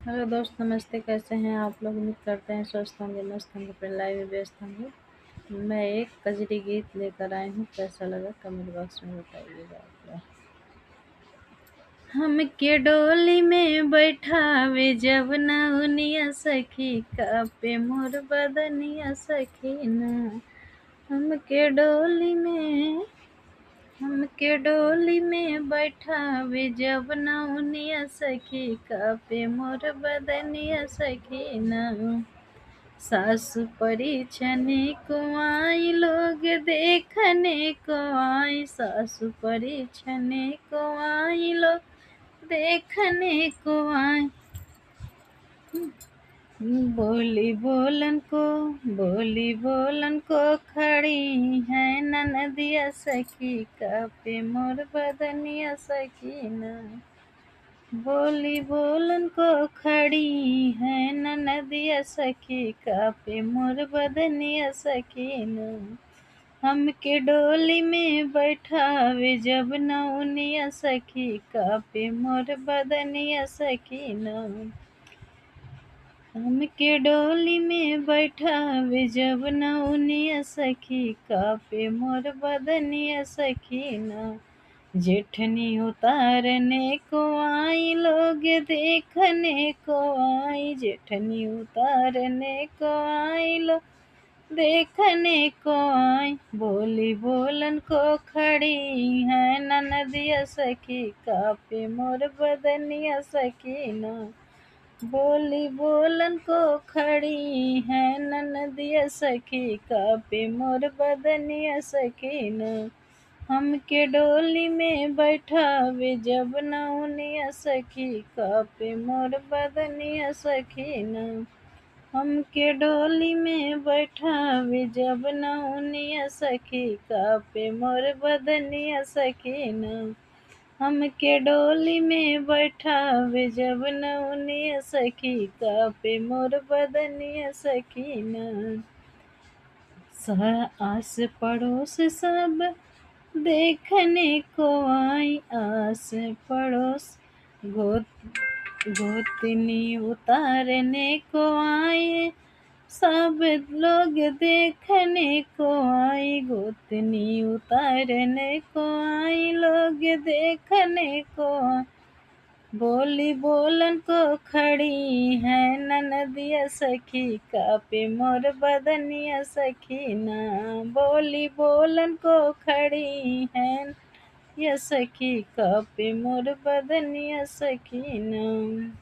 Hello दोस्त, नमस्ते। कैसे हैं आप लोग? उम्मीद करते हैं स्वस्थ होंगे, मस्त होंगे, अपने लाइफ में व्यस्त होंगे। मैं एक कजरी गीत लेकर आई हूँ। कैसा लगा कमेंट बॉक्स में बताइएगा आप। हमके डोली में बैठावे जब नौनिया सखी, कापे मोर बदनिया सखीना। हमके डोली में हमके डोली में बैठावे जब नौनिया सखी, कापे मोर बदनिया सखीना। सासु परिछने को आई, लोग देखने को आई। सासु परिछने को आई, लोग देखने को आई। बोली बोलन को खड़ी है ननदिया सखी, कापे मोर बदनिया सखीना। बोली बोलन को खड़ी है ननदिया सखी, कापे मोर बदनिया सखीना। हमके डोली में बैठावे जब नौनिया सखी, कापे मोर बदनिया सखीना। हमके डोली में बैठावे जब नौनिया सखी, कापे मोर बदनिया सखीना। जेठनी उतारने को आई, लोग देखने को आई। जेठनी उतारने को आई, लोग देखने को आई। बोली बोलन को खड़ी है ननदिया सखी, कापे मोर बदनिया सखीना। बोली बोलन को खड़ी है ननदिया सखी, कापे मोर बदनिया सखीना। हमके डोली में बैठावे जब नौनिया सखी, कापे मोर बदनिया सखीना। हमके डोली में बैठावे जब नौनिया सखी, कापे मोर बदनिया सखीना। हमके डोली में बैठावे जब नौनिया सखी, कापे मोर बदनिया सखीना। आस पड़ोस सब देखने को आई। आस पड़ोस गोतनी उतारने को आए। सब लोग देखने को आई। गोतनी उतारने को आई, लोग देखने को आई। बोली बोलन को खड़ी है ननदिया सखी, कापे मोर बदनिया सखीना। बोली बोलन को खड़ी है या सखी, कापे मोर बदनिया सखीना।